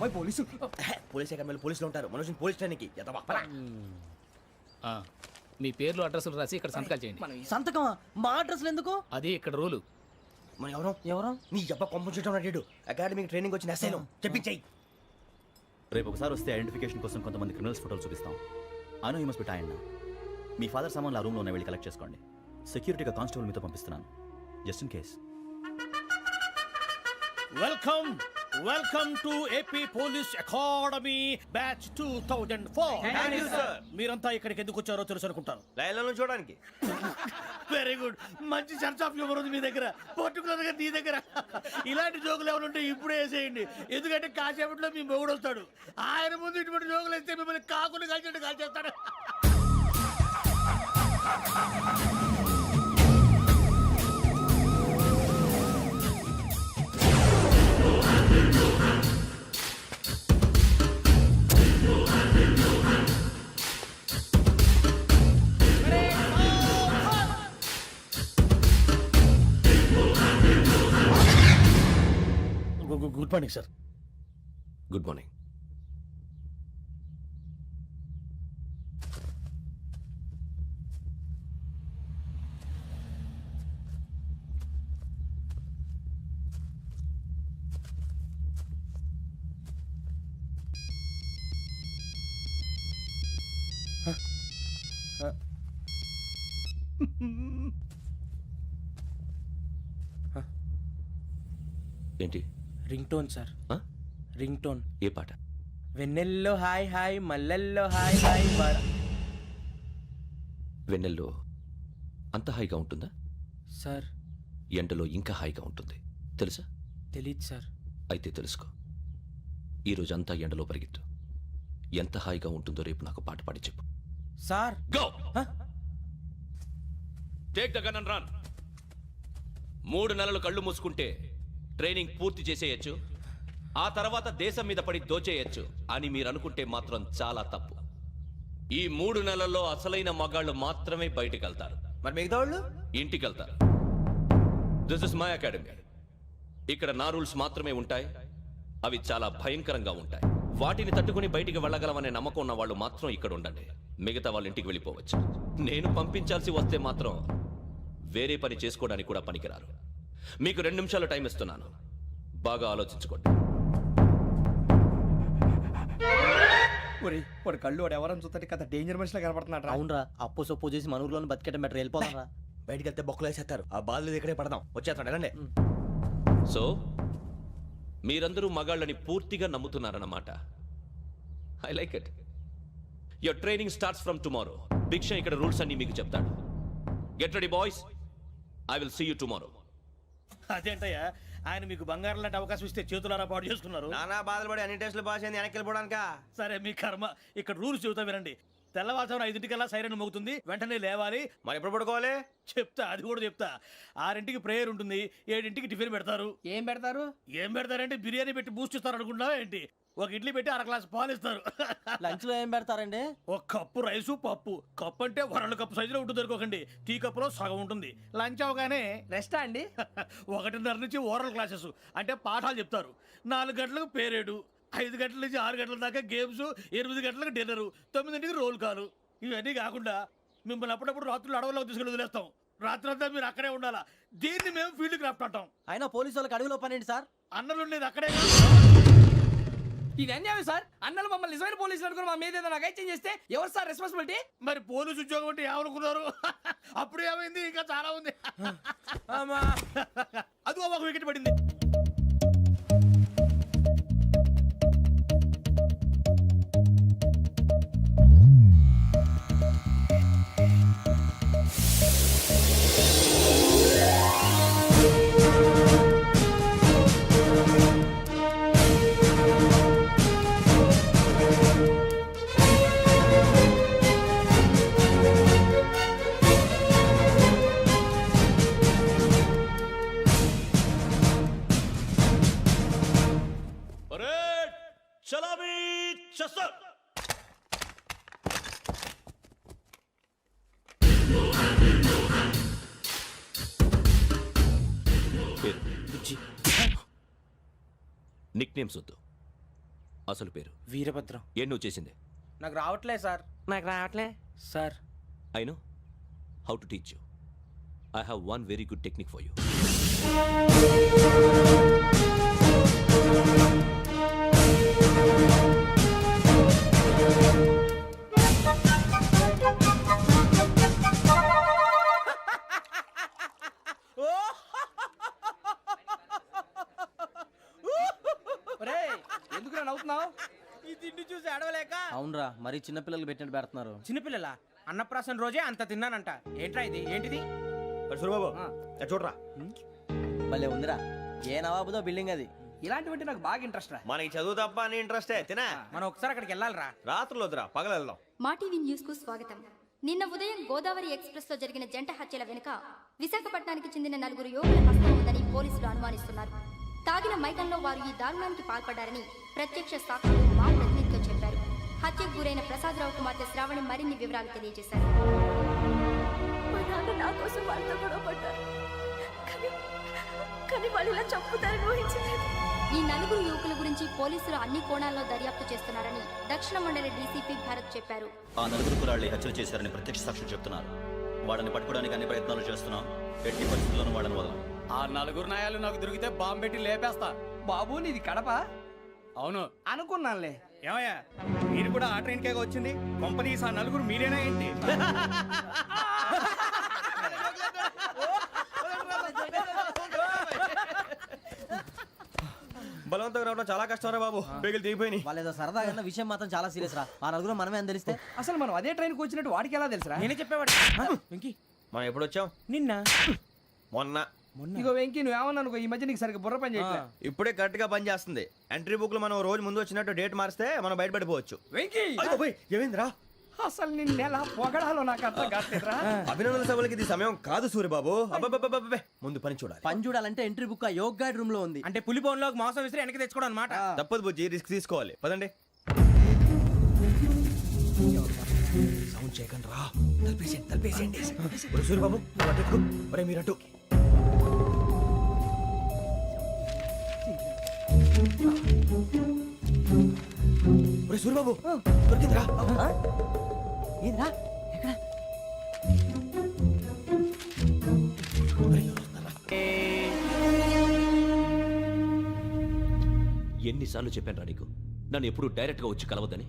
బాబాయ్ police. Police అకాడమీలో పోలీసులు ఉంటారు. మనోజ్ పోలీస్ ట్రైనింగ్కి మీ పేర్లు అడ్రస్లు రాసి ఇక్కడ సంతకాలు చేయండి. సంతకమా? మా అడ్రస్లు ఎందుకు? అది ఇక్కడ రూలు. మనం ఎవరు నీ అబ్బా పంపించడం అడిగాడు. అకాడమిక్ ట్రైనింగ్ వచ్చిన అసలు చెప్పించాయి. రేపు ఒకసారి వస్తే ఐడెంటిఫికేషన్ కోసం కొంతమంది క్రిమినల్స్ ఫోటోలు చూపిస్తాం. Anu you must be tired. మీ ఫాదర్ సామాన్లు ఆ రూమ్లో వెళ్ళి కలెక్ట్ చేసుకోండి. సెక్యూరిటీగా కానిస్టేబుల్ మీతో పంపిస్తున్నాను, just in case. Welcome to AP police academy batch 2004. మీరంతా ఇక్కడికి ఎందుకు వచ్చారో తెలుసు అనుకుంటాను. లైన్లో చూడడానికి. Very good. మంచి సెన్స్ ఆఫ్ హ్యూమర్ ఉంది మీ దగ్గర, పర్టికులర్ గా నీ దగ్గర. ఇలాంటి జోకులు ఏమైనా ఉంటే ఇప్పుడే వేసేయండి, ఎందుకంటే కాసేపట్లో మీ మొగుడు వస్తాడు. ఆయన ముందు ఇటువంటి జోకులు వేస్తే మిమ్మల్ని కాకుండా కాల్చేట్టు కాల్చేస్తాడు. Good morning sir. Good morning. ఏంటి? Ring tone sir. Ring tone. ఏ పాట? వెన్నెల్లో హాయ్ హాయ్, మల్లెల్లో హాయ్ హాయ్. వెన్నెల్లో అంత హాయిగా ఉంటుందా సార్? ఎండలో ఇంకా హాయిగా ఉంటుంది తెలుసా? తెలీదు సార్. అయితే తెలుసుకో. ఈరోజు అంతా ఎండలో పరిగెత్తు. ఎంత హాయిగా ఉంటుందో రేపు నాకు పాట పాడి చెప్పు. Sir go. Take the gun and run. 3 నెలలు కళ్ళు మూసుకుంటే ట్రైనింగ్ పూర్తి చేసేయచ్చు, ఆ తర్వాత దేశం మీద పడి దోచేయచ్చు అని మీరు అనుకుంటే మాత్రం చాలా తప్పు. ఈ 3 నెలల్లో అసలైన మగాళ్ళు మాత్రమే బయటికి వెళ్తారు. మరి మిగతా వాళ్ళు ఇంటికి వెళ్తారు. This is my academy. ఇక్కడ నా రూల్స్ మాత్రమే ఉంటాయి. అవి చాలా భయంకరంగా ఉంటాయి. వాటిని తట్టుకుని బయటికి వెళ్ళగలమనే నమ్మకం ఉన్న వాళ్ళు మాత్రం ఇక్కడ ఉండండి. మిగతా వాళ్ళు ఇంటికి వెళ్ళిపోవచ్చు. నేను పంపించాల్సి వస్తే మాత్రం వేరే పని చేసుకోవడానికి కూడా పనికిరారు. మీకు 2 నిమిషాలు టైం ఇస్తున్నాను, బాగా ఆలోచించుకోండి. వాడు కళ్ళు వాడు ఎవరని చూస్తే కదా డేంజర్ మనిషిలో కనపడుతున్నాడు. అవునరా, అప్పు సొప్పు చేసి మన ఊర్లో బతికేయడం బెటర్. వెళ్ళిపోతారా? బయటికి వెళ్తే బొక్కలు వేసేస్తారు. ఆ బాధలు ఇక్కడే పడదాం. వచ్చేస్తాడు ఎలాండి. సో మీరందరూ మగాళ్ళని పూర్తిగా నమ్ముతున్నారన్నమాట. I like it. Your training starts from tomorrow. Bhiksha ఇక్కడ రూల్స్ అన్ని మీకు చెప్తాడు. Get ready boys, I will see you tomorrow. అదేంటయ్యా, ఆయన మీకు బంగారం లాంటి అవకాశం ఇస్తే చేతులారా పాటు చేసుకున్నారు. నానా బాధలు పడి అన్ని టెస్టులు పాస్ అయింది, వెనక్కి వెళ్ళిపోవడానికా? సరే మీ కర్మ. ఇక్కడ రూల్స్ చెబుతా వినండి. తెల్లవారుజామున 5 సైరన్ మోగుతుంది, వెంటనే లేవాలి. మరి ఎప్పుడు పడుకోవాలి చెప్తా, అది కూడా చెప్తా. 6 ప్రేయర్ ఉంటుంది, 7 టిఫిన్ పెడతారు. ఏం పెడతారు? ఏం పెడతారంటే బిర్యానీ పెట్టి బూస్ట్ ఇస్తారు అనుకుంటున్నావా ఏంటి? ఒక ఇడ్లీ పెట్టి 1 గ్లాస్ పాలు ఇస్తారు. లంచ్ లో ఏం పెడతారండి? ఒక కప్పు రైసు పప్పు. కప్పు అంటే 1 కప్పు సైజులో ఉంటుంది అనుకోకండి. టీ కప్పులో సగం ఉంటుంది. లంచ్ అవగానే రెస్టా అండి? 1:30 నుంచి ఓరల్ క్లాసెస్ అంటే పాఠాలు చెప్తారు. 4 గంటలకు పేరేడు, 5 గంటల నుంచి 6 గంటల దాకా గేమ్స్, 8 గంటలకు డిన్నరు, 9ంటికి రోల్ కాలు. ఇవన్నీ కాకుండా మిమ్మల్ని అప్పుడప్పుడు రాత్రులు అడవుల్లో తీసుకెళ్ళి వదిలేస్తాం. రాత్రంతా మీరు అక్కడే ఉండాలా. దీన్ని మేము ఫీల్డ్ క్రాఫ్ట్ అంటాం. అయినా పోలీసు వాళ్ళకి అడవిలో పని ఏంటి సార్? అన్నలు ఉండేది అక్కడే. ఇది అన్యాయం సార్. అన్నలు మమ్మల్ని నిజమైన పోలీసులు అనుకుని మా మీద ఏదైనా చేంజ్ చేస్తే ఎవరు సార్ రెస్పాన్సిబిలిటీ? మరి పోలీసు ఉద్యోగం అంటే ఏమనుకున్నారు? అప్పుడు ఏమైంది, ఇంకా చాలా ఉంది. అదిగో ఒక వికెట్ పడింది. నిక్ నేమ్స్ వద్దు, అసలు పేరు వీరభద్రం. ఏం నువ్వు చేసింది? నాకు రావట్లే సార్. నాకు రావట్లే sir. I know how to teach you. I have one very good technique for you. ఎందుకు నవ్వుతున్నావు? ఈ తిండి చూసి అడవలేక. అవునరా మరీ చిన్నపిల్లలు పెట్టినట్టు పెడుతున్నారు. చిన్నపిల్లల అన్నప్రాసన రోజే అంత తిన్నానంట. ఏంట్రా ఇది? ఏంటిది? సూరిబాబు చూడరా, భలే ఉందిరా. ఏ నవాబుదో బిల్డింగ్ అది. ఇలాంటివంటే నాకు బాగా ఇంట్రెస్ట్ రా. మనకి చదువు తప్ప అని ఇంట్రెస్టే తినా. మనం ఒకసారి అక్కడికి వెళ్ళాలిరా. రాత్రులు వద్దురా, పగలు వెళ్దాం. మా టీవీ న్యూస్ కు స్వాగతం. నిన్న ఉదయం గోదావరి ఎక్స్ప్రెస్ లో జరిగిన జంట హత్యల వెనుక విశాఖపట్నానికి చెందిన 4 యువకుల హస్తం ఉందని పోలీసులు అనుమానిస్తున్నారు. తాగిన మైకంలో వారు ఈ దారుణానికి పాల్పడ్డారని ప్రత్యక్ష సాక్షులు మా ప్రతినిధితో చెప్పారు. హత్యకు గురైన ప్రసాదరావు కుమార్తె శ్రావణి మరిన్ని వివరాలు తెలియజేశారు. నా కోసం వాళ్ళతో గొడవ పడ్డారు, కానీ వాళ్ళు ఇలా చంపుతారని ఊహించలేదు. ఈ 4 యువకుల గురించి పోలీసులు అన్ని కోణాల్లో దర్యాప్తు చేస్తున్నారని దక్షిణ మండలి డీసీపీ భరత్ చెప్పారు. ఆ 4 కురాళ్ళు హత్యలు చేశారని ప్రత్యక్ష సాక్షులు చెప్తున్నారు. వాళ్ళని పట్టుకోవడానికి అన్ని ప్రయత్నాలు చేస్తున్నాం. ఎట్టి పరిస్థితుల్లోనూ వాళ్ళని వదలం. ఆ 4 నాయాలు నాకు దొరికితే బాంబు పెట్టి లేపేస్తా. బాబు నీది కడప? అవును. అనుకున్నానులే. ఏమయ్యా మీరు కూడా ఆ ట్రైన్ కేగా వచ్చింది? కంపెనీస్ ఆ 4 మీరేనా ఏంటి? బలవంతంగా రావడం చాలా కష్టం రా బాబు. పేగులు దిగిపోయినాయి. వాళ్ళు ఏదో సరదాగా విషయం మాత్రం చాలా సీరియస్ రా. ఆ నలుగురు మనమే అని తెలిస్తే అసలు మనం అదే ట్రైన్కి వచ్చినట్టు వాడికి ఎలా తెలుసురా? నేనే చెప్పేవాడు. వెంకీ మనం ఎప్పుడు వచ్చాం? నిన్న మొన్న. ఇగో వెంకీ నువ్వేమన్నా అనుకో, ఈ మధ్య నీకు సరిగ్గా బుర్ర పని చేయట్లే. ఇప్పుడే కరెక్ట్ గా పని చేస్తుంది. ఎంట్రీ బుక్ లో మనం రోజు ముందు వచ్చినట్టు డేట్ మారిస్తే మనం బయటపడిపోవచ్చు. వెంకీ ఏమైందిరా? అసలు నిన్న ఎలా పొగడాలో నాకు అర్థం కాట్లేదురా. అభినందన సభలకి ఇది సమయం కాదు సూర్యబాబు. అబ్బబ్బబ్బబ్బబ్బే, ముందు పని చూడాలి. పని చూడాలంటే ఎంట్రీ బుక్ ఆ యోగ్ గైడ్ రూమ్ లో ఉంది. అంటే పులి బోన్లోకి మాంసం విసిరి వెనక్కి తెచ్చుకోవడం అనమాట. తప్పదు బుజ్జి, రిస్క్ తీసుకోవాలి. పదండి. సౌండ్ చేయకండి రా. తలపేసేయండి. ఒరే సూర్యబాబు, నువ్వు అటు ఎక్కు. ఒరే మీరు అటు. ఒరే సూర్యబాబు, దొరికిందిరా. ఏంద్రా ఎక్కడ? ఎన్నిసార్లు చెప్పాను నీకు నన్ను ఎప్పుడు డైరెక్ట్ గా వచ్చి కలవద్దని?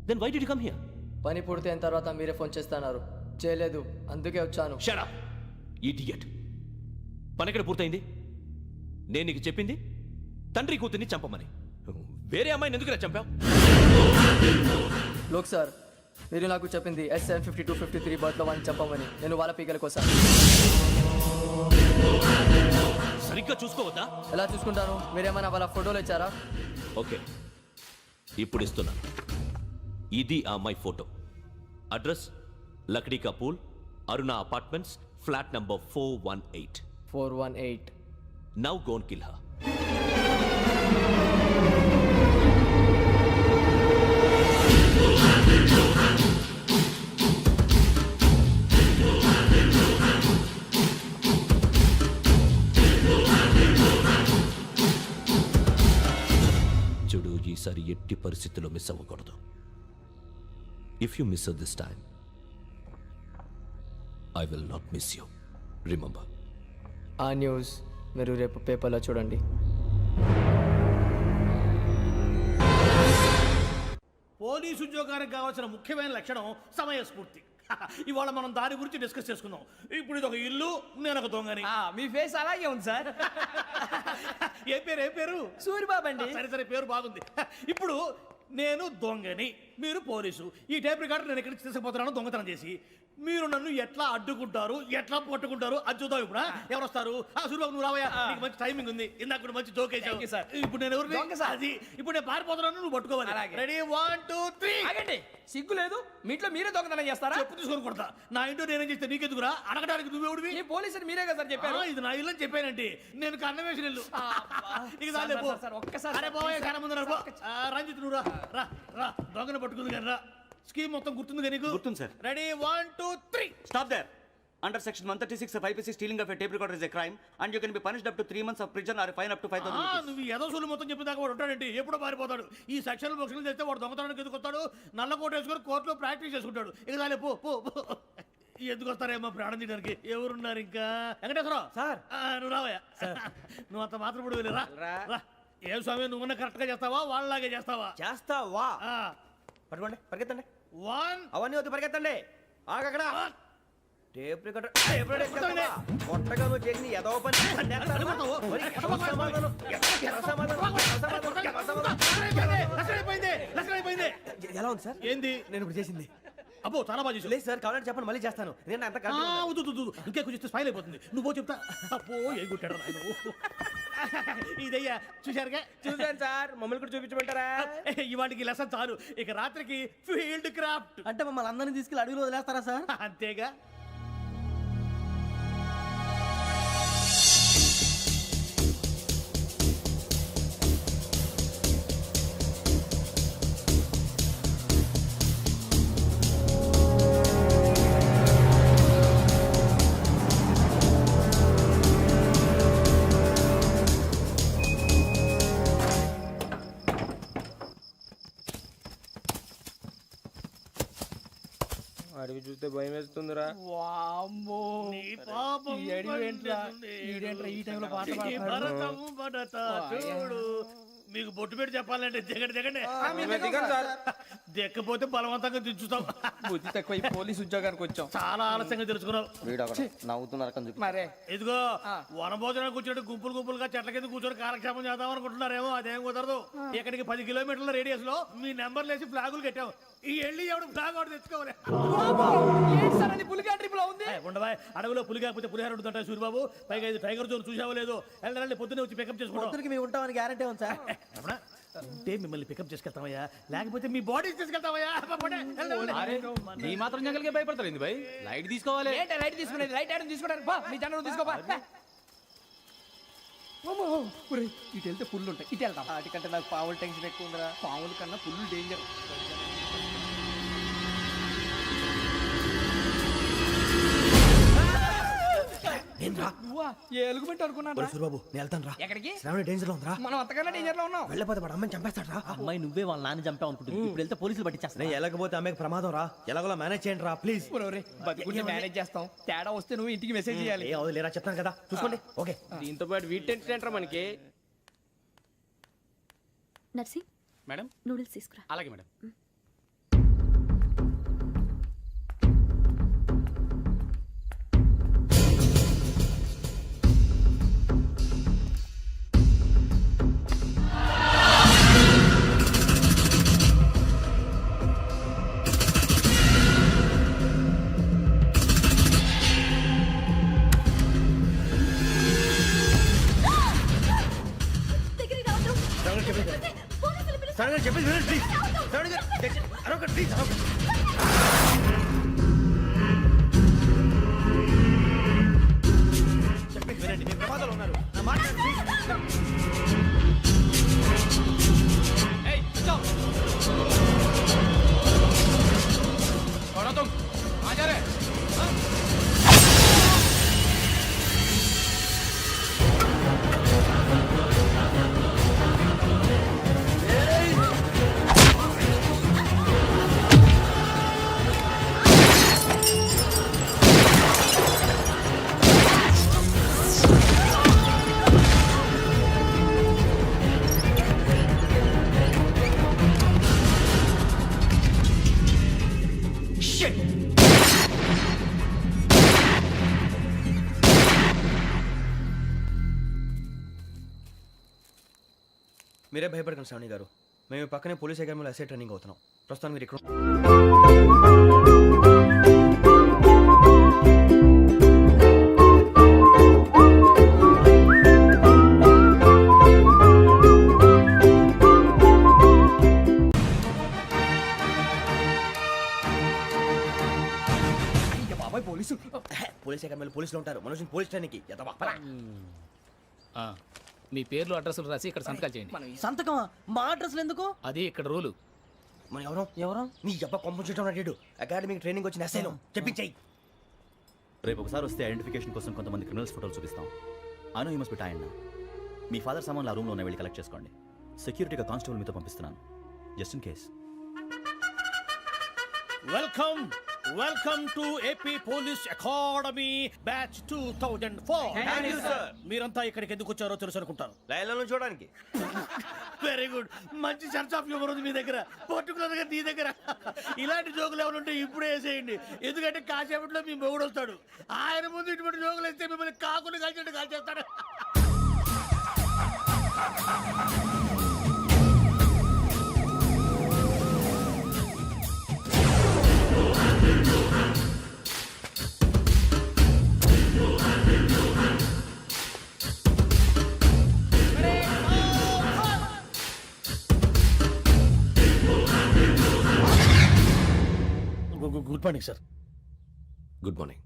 Then why did you come here? పని పూర్తయిన తర్వాత మీరే ఫోన్ చేస్తున్నారు. చేయలేదు, అందుకే వచ్చాను. Shut up idiot. పని ఎక్కడ పూర్తయింది? నేను నీకు చెప్పింది తండ్రి కూతుర్ని చంపమని. వేరే అమ్మాయిని ఎందుకురా చంపావు? లోక్ సార్, మీరు నాకు చెప్పింది SM5253 బర్త్లో వాడిని చంపమని. నేను వాళ్ళ పీకల కోసం. సరిగ్గా చూసుకోవద్దా? ఎలా చూసుకుంటాను? మీరేమైనా వాళ్ళ ఫోటోలు ఇచ్చారా? ఓకే, ఇప్పుడు ఇస్తున్నా. ఇది ఆ అమ్మాయి photo. Address Lakdi కపూల్, Aruna apartments, flat number 418. 418. Now go and kill her. చూడు, ఈసారి ఎట్టి పరిస్థితుల్లో మిస్ అవ్వకూడదు. If you miss this time I will not miss you. Remember. ఆ న్యూస్ మీరు రేపు పేపర్లో చూడండి. పోలీసు ఉద్యోగానికి కావాల్సిన ముఖ్యమైన లక్షణం సమయస్ఫూర్తి. ఇవాళ మనం దాని గురించి డిస్కస్ చేసుకుందాం. ఇప్పుడు ఇది ఒక ఇల్లు, నేను ఒక దొంగని. మీ ఫేస్ అలాగే ఉంది సార్. ఏ పేరు? సూరిబాబు అండి. సరే పేరు బాగుంది. ఇప్పుడు నేను దొంగని, మీరు పోలీసు. ఈ టైప్ రికార్డు నేను ఎక్కడికి తీసుకుపోతున్నాను దొంగతనం చేసి. మీరు నన్ను ఎట్లా అడ్డుకుంటారు, ఎట్లా పట్టుకుంటారు అది చూద్దాం. ఇప్పుడు ఎవరు వస్తారు? సూరిబాబు నువ్వు రావయ్యా, నీకు మంచి టైమింగ్ ఉంది. ఇందాక కూడా మంచి జోక్ వేసావు సార్. ఇప్పుడు నేను ఎవరు? అది ఇప్పుడు నేను పారిపోతున్నాను, నువ్వు పట్టుకోవాలి. రెడీ 1 2 3. ఆగండి, సిగ్గు లేదు? మీ ఇంట్లో మీరే దొంగతనం చేస్తారా? చెప్పు తీసుకొని కొడతా. నా ఇంట్లో నేనేం చేస్తే నీకెందుకురా? అడగడానికి నువ్వెవడివి? ఈ పోలీసులు మీరే కదా సార్ చెప్పారు. ఇది నా ఇల్లు అని చెప్పానంటే నేను కన్న వేసిన ఇల్లు. ఇక చాలే పో. ఒక్కసారి అరే బాబాయ్ కన్న ముందు రంజిత్ నువ్వు రా దొంగను పట్టుకుంది కానీ రా. స్కీమ్ మొత్తం గుర్తుంది కానీ నీకు? గుర్తుంది sir. Ready 1 2 3. Stop there. Under section 136 of IPC, stealing of a tape recorder is a crime, and you can be punished up to 3 months of prison or a fine up to 5,000 rupees. నువ్వు ఎదసూలు మొత్తం చెప్పేదాకా వాడు ఉంటాడండి, ఎప్పుడో పారిపోతాడు. ఈ section బుక్స్లు చేస్తే వాడు దొంగతనానికి ఎందుకు వస్తాడు, నల్ల కోట వేసుకొని కోర్టులో ప్రాక్టీస్ చేసుకుంటాడు. ఇక చాలే పో పో పో. ఎందుకు వస్తారేమో ప్రాణం తీయడానికి. ఎవరున్నారు ఇంకా? వెంకటేశ్వరరావు సార్. నువ్వు రావయ్యా. నువ్వు అంత మాత్రం ఇప్పుడు వెళ్ళి రా రా. ఏం స్వామి, నువ్వున్న కరెక్ట్ గా చేస్తావా వాళ్ళలాగే చేస్తావా? చేస్తావా? పట్టుకోండి, పరిగెత్తండి. 1 అవన్నీ వద్దు, పరిగెత్తండి. ఆగక్కడ. టేప్ రికార్డర్ కొట్టగా నువ్వు చేసిన ఏదో పని. ఎలా ఉంది సార్? ఏంది? నేను ఇప్పుడు చేసింది. అబ్బో చాలా బాగా చేసావు. లేదు సార్, కావాలంటే చెప్పండి, మళ్ళీ చేస్తాను. నేను అంత ఇంకే కొంచెం స్మైల్ అయిపోతుంది. నువ్వు చెప్తా. అబ్బో ఏ గుట్టాడు నాయన. ఇదయ్యా చూశారుగా. చూసాను సార్, మమ్మల్ని కూడా చూపించమంటారా? ఇవాటికి లెసన్ చాలు. ఇక రాత్రికి ఫీల్డ్ క్రాఫ్ట్. అంటే మమ్మల్ని అందరినీ తీసుకెళ్ళి అడుగులో వదిలేస్తారా సార్? అంతేగా. అడిగి చూస్తే భయం వేస్తుందిరా. నీ పాపం పండుతుంది. ఈ భరతం భరత చూడు. మీకు బొట్టు పెట్టి చెప్పాలంటే దిగండి దిగండి. దిక్కపోతే బలవంతంగా దించుతాం. బుద్ధి తక్కువ ఈ పోలీస్ ఉద్యోగానికి వచ్చాం. చాలా ఆలస్యంగా తెలుసుకున్నావు. నవ్వుతున్నారు. మరే ఇదిగో వనభోజనానికి కూర్చొని గుంపులు గుంపులుగా చెట్ల కింద కూర్చొని కాలక్షేపం చేద్దాం అనుకుంటున్నారేమో. అదేం కుదరదు. ఇక్కడికి 10 కిలోమీటర్ల రేడియస్ లో మీ నెంబర్లు వేసి ఫ్లాగులు కట్టాం. ఈ వెళ్ళి ఎవడు ఫ్లాగ్ ఆర్డర్ తెచ్చుకోవాలి. పులిగా ట్రిప్ లో ఉంది. ఉండవా, అడవిలో పులి కాకపోతే పులిహార ఉంటుంట సూరిబాబు. పైగా ఇది టైగర్ జోన్ చూసావో లేదో. వెళ్ళండి, పొద్దున్నే వచ్చి పికప్ చేసుకుంటాం. మేము ఉంటామని గ్యారంటీ ఉంది సార్. ఉంటే మిమ్మల్ని పికప్ చేసుకెళ్తామయ్యా, లేకపోతే మీ బాడీ తీసుకెళ్తామయ్యా. ఈ మాత్రం జంగల్కే భయపడతారు భయ్. లైట్ తీసుకోవాలి. ఏంటి లైట్ తీసుకునేది? లైట్ ఆడని తీసుకోవడానికి బా, మీ జనం తీసుకోబా. ఇటు వెళ్తే పుల్లు ఉంటాయి, ఇటు వెళ్తాం. వాటికంటే నాకు పావులు టెన్షన్ ఎక్కువ ఉందిరా. పాముల కన్నా పుల్లు డేంజర్. నువ్వా? ఏ ఎలుగుబెట్టి అనుకున్నాను. సూరిబాబు నేను వెళ్తాను రా. ఎక్కడికి? శ్రావణి డేంజర్ లో ఉందిరా. మనం అంతకన్నా డేంజర్ లో ఉన్నాం. వెళ్ళపోతే వాడు అమ్మాయిని చంపేస్తాడు రా. అమ్మాయి నువ్వే వాళ్ళ నాన్న చంపావు అనుకుంటుంది. ఇప్పుడు వెళ్తే పోలీసులు పట్టించేస్తా. నేను ఎలాగపోతే ఆమెకు ప్రమాదం రా. ఎలాగోలా మేనేజ్ చేయండి రా ప్లీజ్. బతుకుంటే మేనేజ్ చేస్తాం. తేడా వస్తే నువ్వు ఇంటికి మెసేజ్ చేయాలి. ఏ అవదు లేరా, చెప్తాను కదా, చూసుకోండి. ఓకే. దీంతో పాటు వీటి టెన్షన్ ఏంట్రా మనకి. నర్సి మేడం నూడిల్స్ తీసుకురా. అలాగే మేడం. దగ్గరికి రావద్దు. పోలీసులు పిలుస్తారు. సడన్గా చెప్పేసి వినండి ప్లీజ్. సడన్గా అరొకటి ప్లీజ్. చెప్పేసి వినండి, మీరు ప్రమాదాలు ఉన్నారు. నా మాట వినండి, ప్లీజ్. మీరే భయపడకండి శ్రావణి గారు. మేము పక్కనే పోలీస్ అకాడమీలో ఎస్ఐ ట్రైనింగ్ అవుతున్నాం. ప్రస్తుతం మీరు ఇక్కడ బాబాయ్ పోలీసు. పోలీస్ అకాడమీలో పోలీసులు ఉంటారు. మనోజ్ పోలీస్ ట్రైనింగ్కి ఎదవా. మీ పేర్లు అడ్రస్లు రాసి ఇక్కడ సంతకాలు చేయండి. సంతకమా? మా అడ్రస్లు ఎందుకు? అది ఇక్కడ రూలు. మన ఎవరో ఎవరు? నీ అబ్బా పంపించడం అడిగాడు. అకాడమీకి ట్రైనింగ్ వచ్చిన ఎస్ఐలో చెప్పించాయి. రేపు ఒకసారి వస్తే ఐడెంటిఫికేషన్ కోసం కొంతమంది క్రిమినల్స్ ఫోటోలు చూపిస్తాం. Anu you must be tired. మీ ఫాదర్ సామాన్లు ఆ రూమ్లో ఉన్న వెళ్ళి కలెక్ట్ చేసుకోండి. సెక్యూరిటీగా కానిస్టేబుల్ మీతో పంపిస్తున్నాను, just in case. Welcome to AP police academy batch 2004. మీరంతా ఇక్కడికి ఎందుకు వచ్చారో తెలుసు అనుకుంటాను. లైన్లను చూడడానికి. వెరీ గుడ్, మంచి సెన్స్ ఆఫ్ హ్యూమర్ ఉంది మీ దగ్గర, పర్టికులర్ గా నీ దగ్గర. ఇలాంటి జోకులు ఎవరు ఉంటే ఇప్పుడే వేసేయండి, ఎందుకంటే కాసేపట్లో మీ మొగుడు వస్తాడు. ఆయన ముందు ఇటువంటి జోకులు వేస్తే మిమ్మల్ని కాకులు కాల్చేట్టు కాల్చేస్తాడు. Good morning sir. Good morning.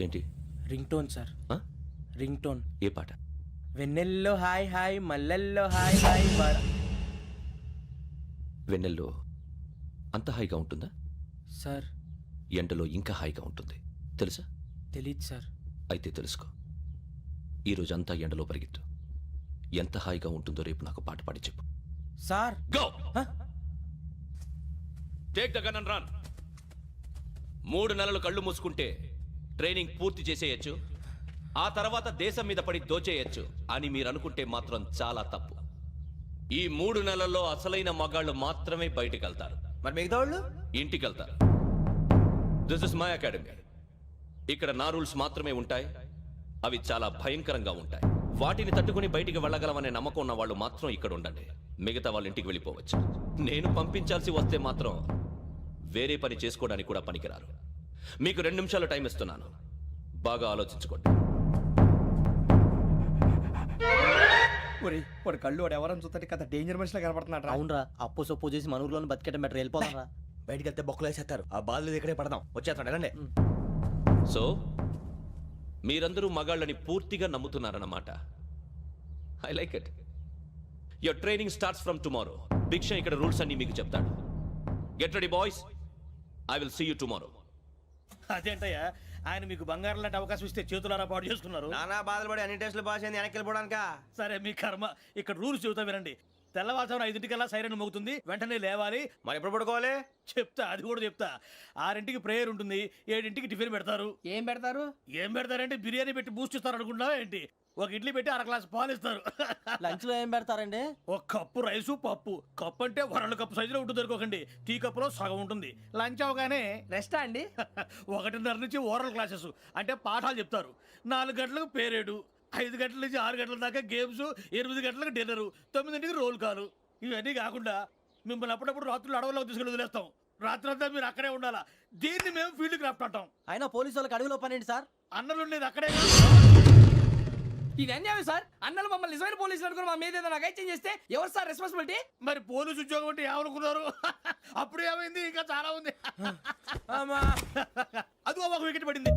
ఏంటి? రింగ్ టోన్ సార్, ఆ? Ring tone. ఏ పాట? వెన్నెల్లో హాయ్ హాయ్, మల్లెల్లో హాయ్ హాయ్. వెన్నెల్లో అంత హాయిగా ఉంటుందా? సార్ ఎండలో ఇంకా హాయిగా ఉంటుంది తెలుసా? తెలీదు సార్. అయితే తెలుసుకో. ఈరోజు అంతా ఎండలో పరిగెత్తు. ఎంత హాయిగా ఉంటుందో రేపు నాకు పాట పాడి చెప్పు. Sir go. Take the gun and run. 3 నెలలు కళ్ళు మూసుకుంటే ట్రైనింగ్ పూర్తి చేసేయచ్చు, ఆ తర్వాత దేశం మీద పడి దోచేయచ్చు అని మీరు అనుకుంటే మాత్రం చాలా తప్పు. ఈ 3 నెలల్లో అసలైన మగాళ్ళు మాత్రమే బయటికి వెళ్తారు. మరి మిగతా వాళ్ళు ఇంటికి వెళ్తారు. This is my academy. ఇక్కడ నా రూల్స్ మాత్రమే ఉంటాయి, అవి చాలా భయంకరంగా ఉంటాయి. వాటిని తట్టుకుని బయటికి వెళ్ళగలమనే నమ్మకం ఉన్న వాళ్ళు మాత్రం ఇక్కడ ఉండండి, మిగతా వాళ్ళు ఇంటికి వెళ్ళిపోవచ్చు. నేను పంపించాల్సి వస్తే మాత్రం వేరే పని చేసుకోవడానికి కూడా పనికిరారు. మీకు 2 నిమిషాలు టైం ఇస్తున్నాను, బాగా ఆలోచించుకోండి. వాడు కళ్ళు వాడు ఎవరైనా చూస్తే కదా డేంజర్ మనిషిలో కనపడుతున్నాడు. అవునరా, అప్పు సొప్పు చేసి మన ఊర్లో బతికేయడం బెటర్. వెళ్ళిపోతారా? బయటికి వెళ్తే బొక్కలు వేసేస్తారు. ఆ బాధలు ఇక్కడే పడదాం. వచ్చేస్తాడు వెళ్ళండి. సో మీరందరూ మగాళ్ళని పూర్తిగా నమ్ముతున్నారన్నమాట. I like it. Your training starts from tomorrow. Bhiksha ఇక్కడ రూల్స్ అన్ని మీకు చెప్తాడు. Get ready boys, I will see you tomorrow. అదేంటయ్యా, ఆయన మీకు బంగారం లాంటి అవకాశం ఇస్తే చేతులారా పాటు చేసుకున్నారు. నానా బాధలు పడి అన్ని టెస్టులు పాస్ అయింది, వెనక్కి వెళ్ళిపోవడానికా? సరే మీ కర్మ. ఇక్కడ రూల్స్ చెబుతా వినండి. తెల్లవారుజామున 5 సైరన్ మోగుతుంది, వెంటనే లేవాలి. మరి ఎప్పుడు పడుకోవాలి? చెప్తా, అది కూడా చెప్తా. 6 ప్రేయర్ ఉంటుంది, 7 టిఫిన్ పెడతారు. ఏం పెడతారు? ఏం పెడతారంటే బిర్యానీ పెట్టి బూస్ట్ ఇస్తారు అనుకుంటున్నావా ఏంటి? ఒక ఇడ్లీ పెట్టి 1 గ్లాస్ పాలు ఇస్తారు. లంచ్ లో ఏం పెడతారండి? 1 కప్పు రైసు పప్పు. కప్పు అంటే 1/2 కప్పు సైజులో ఉంటుంది అనుకోకండి. టీ కప్పులో సగం ఉంటుంది. లంచ్ అవగానే రెస్టా అండి? 1:30 నుంచి ఓరల్ క్లాసెస్ అంటే పాఠాలు చెప్తారు. 4 గంటలకు పేరేడు, 5 గంటల నుంచి 6 గంటల దాకా గేమ్స్, 8 గంటలకు డిన్నరు, 9ంటికి రోల్ కాలు. ఇవన్నీ కాకుండా మిమ్మల్ని అప్పుడప్పుడు రాత్రులు అడవుల్లో తీసుకెళ్ళి వదిలేస్తాం. రాత్రి అంతా మీరు అక్కడే ఉండాలా. దీన్ని మేము ఫీల్డ్ క్రాఫ్ట్ అంటాం. అయినా పోలీసు వాళ్ళకి అడవిలో పని ఏంటి సార్? అన్నలు ఉండేది అక్కడే. ఇది అన్యాయం సార్. అన్నలు మమ్మల్ని నిజమైన పోలీసులు అనుకుని మా మీద ఏదైనా చేంజ్ చేస్తే ఎవరు సార్ రెస్పాన్సిబిలిటీ? మరి పోలీసు ఉద్యోగం అంటే ఏమనుకున్నారు? అప్పుడు ఏమైంది? ఇంకా చాలా ఉంది. అది ఒక వికెట్ పడింది.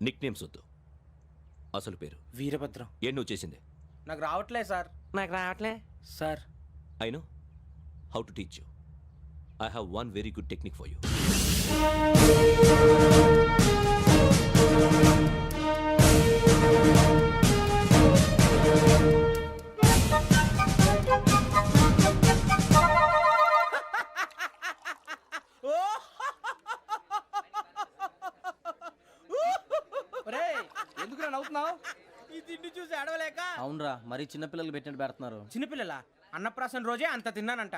నిక్ నేమ్స్ వద్దు, అసలు పేరు. వీరభద్రం. ఏం నువ్వు చేసింది? నాకు రావట్లే సార్. నాకు రావట్లే sir. I know how to teach you. I have one very good technique for you. నవ్వుతున్నావు? ఈ తిండి చూసి అడవలేక అవునరా మరీ చిన్నపిల్లలు పెట్టినట్టు పెడుతున్నారు. చిన్నపిల్లల అన్నప్రాసన రోజే అంత తిన్నానంట.